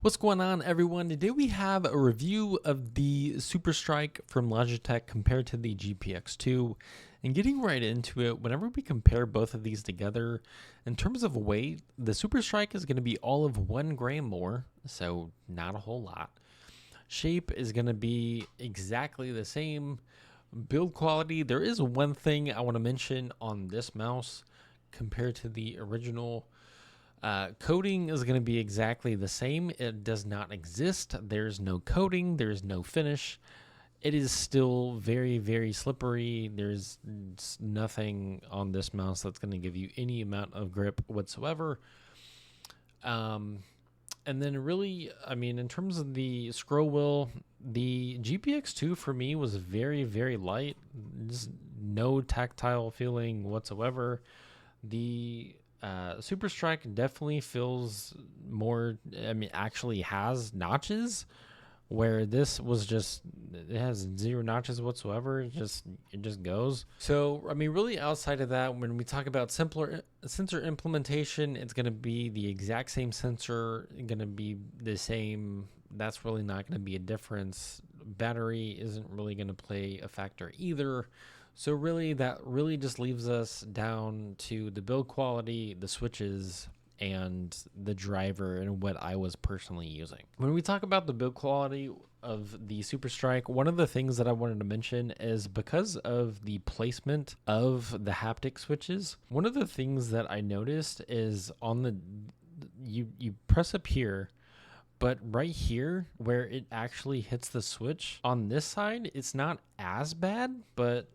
What's going on, everyone? Today we have a review of the Superstrike from Logitech compared to the GPX2. And getting right into it, whenever we compare both of these together, in terms of weight, the Superstrike is going to be all of 1 gram more, so not a whole lot. Shape is going to be exactly the same. Build quality, there is one thing I want to mention on this mouse compared to the original. Coating is going to be exactly the same. It does not exist. There's no coating. There's no finish. It is still very, very slippery. There's nothing on this mouse that's going to give you any amount of grip whatsoever. And then really, I mean, in terms of the scroll wheel, the GPX2 for me was very, very light. Just no tactile feeling whatsoever. The Superstrike definitely feels more, I mean, actually has notches, where this was just, it has 0 notches whatsoever. It just goes. So, I mean, really outside of that, when we talk about simpler sensor implementation, it's going to be the exact same sensor, going to be the same. That's really not going to be a difference. Battery isn't really going to play a factor either. So really, that really just leaves us down to the build quality, the switches, and the driver, and what I was personally using. When we talk about the build quality of the Superstrike, one of the things that I wanted to mention is because of the placement of the haptic switches, one of the things that I noticed is on the, you press up here, but right here where it actually hits the switch, on this side, it's not as bad, but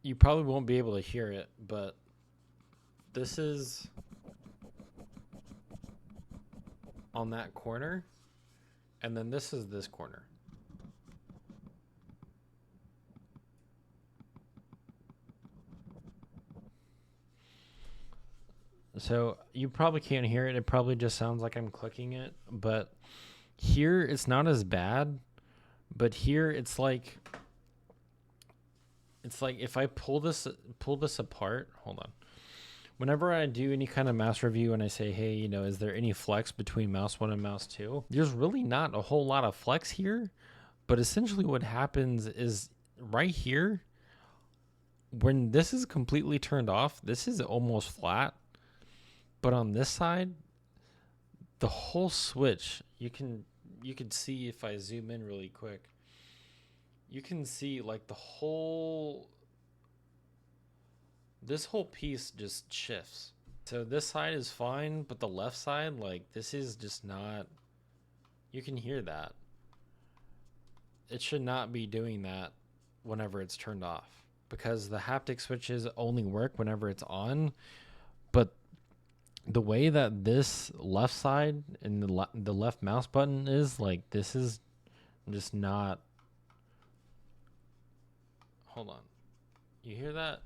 you probably won't be able to hear it, but this is on that corner, and then this is this corner. So you probably can't hear it. It probably just sounds like I'm clicking it, but here it's not as bad, but here it's like if I pull this apart, hold on. Whenever I do any kind of mouse review and I say, hey, you know, is there any flex between mouse 1 and mouse 2? There's really not a whole lot of flex here, but essentially what happens is right here, when this is completely turned off, this is almost flat. But on this side, the whole switch, you can see if I zoom in really quick, you can see like this whole piece just shifts. So this side is fine, but the left side, like, this is just not, you can hear that. It should not be doing that whenever it's turned off, because the haptic switches only work whenever it's on. But the way that this left side and the left mouse button is, like, this is just not. Hold on. You hear that?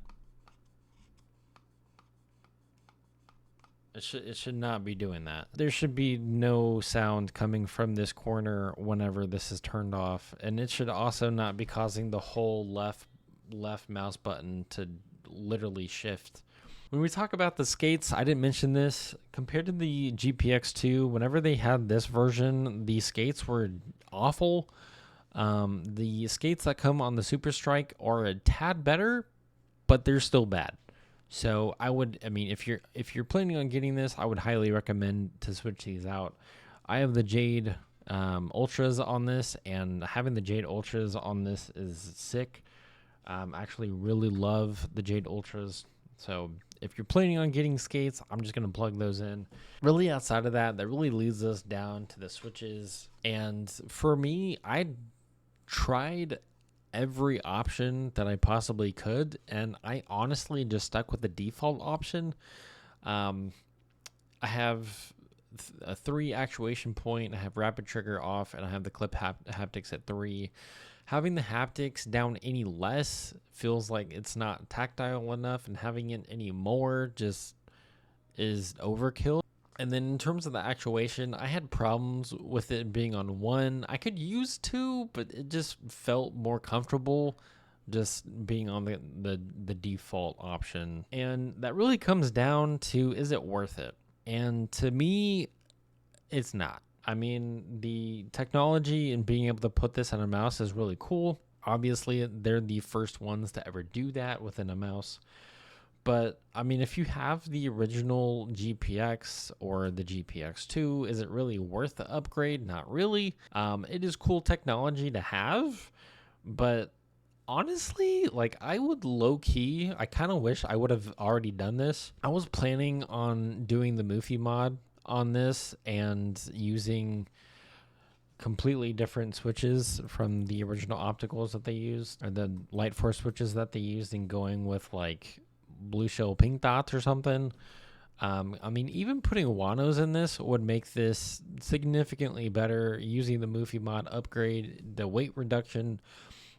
It should not be doing that. There should be no sound coming from this corner whenever this is turned off, and it should also not be causing the whole left mouse button to literally shift. When we talk about the skates, I didn't mention this. Compared to the GPX2, whenever they had this version, the skates were awful. The skates that come on the Superstrike are a tad better, but they're still bad. So I mean, if you're planning on getting this, I would highly recommend to switch these out. I have the Jade Ultras on this, and having the Jade Ultras on this is sick. I actually really love the Jade Ultras. So if you're planning on getting skates, I'm just going to plug those in. Really outside of that, that really leads us down to the switches. And for me, I tried every option that I possibly could, and I honestly just stuck with the default option. I have a 3 actuation point, I have rapid trigger off, and I have the clip haptics at 3. Having the haptics down any less feels like it's not tactile enough, and having it any more just is overkill. And then in terms of the actuation, I had problems with it being on 1. I could use 2, but it just felt more comfortable just being on the default option. And that really comes down to, is it worth it? And to me, It's not. I mean, the technology and being able to put this on a mouse is really cool. Obviously, they're the first ones to ever do that within a mouse. But I mean, if you have the original GPX or the GPX2, is it really worth the upgrade? Not really. It is cool technology to have, but honestly, like I would low key, I kind of wish I would have already done this. I was planning on doing the Moofy mod on this and using completely different switches from the original opticals that they used, or the light force switches that they used, and going with like blue shell pink dots or something. I mean, even putting Wanos in this would make this significantly better. Using the Moofy mod upgrade, the weight reduction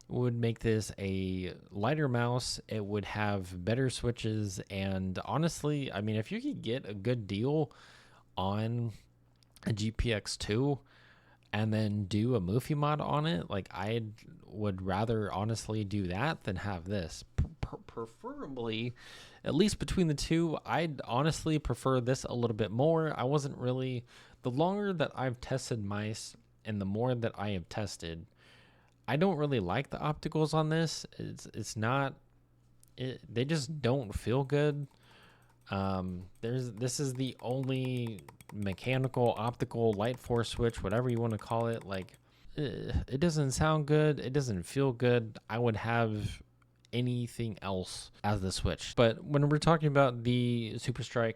would make this a lighter mouse. It would have better switches, and honestly, I mean, if you could get a good deal on a GPX2 and then do a Moofy mod on it, like I would rather honestly do that than have this. Preferably, at least between the two, I'd honestly prefer this a little bit more. I wasn't really, the longer that I've tested mice and the more that I have tested, I don't really like the opticals on this. It's not, they just don't feel good. This is the only mechanical, optical, light force switch, whatever you want to call it. Like, it doesn't sound good. It doesn't feel good. I would have anything else as the switch. But when we're talking about the Superstrike,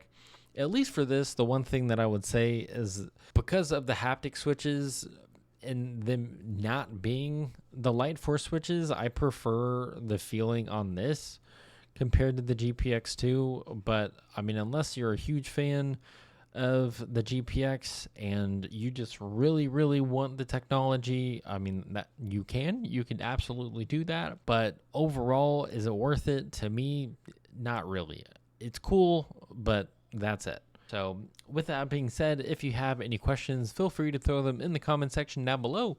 at least for this, the one thing that I would say is because of the haptic switches and them not being the light force switches, I prefer the feeling on this compared to the GPX2. But I mean, unless you're a huge fan of the GPX and you just really, really want the technology, I mean, that you can absolutely do that. But overall, is it worth it? To me, not really. It's cool, but that's it. So with that being said, if you have any questions, feel free to throw them in the comment section down below,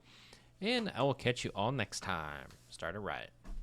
and I will catch you all next time. Start it right.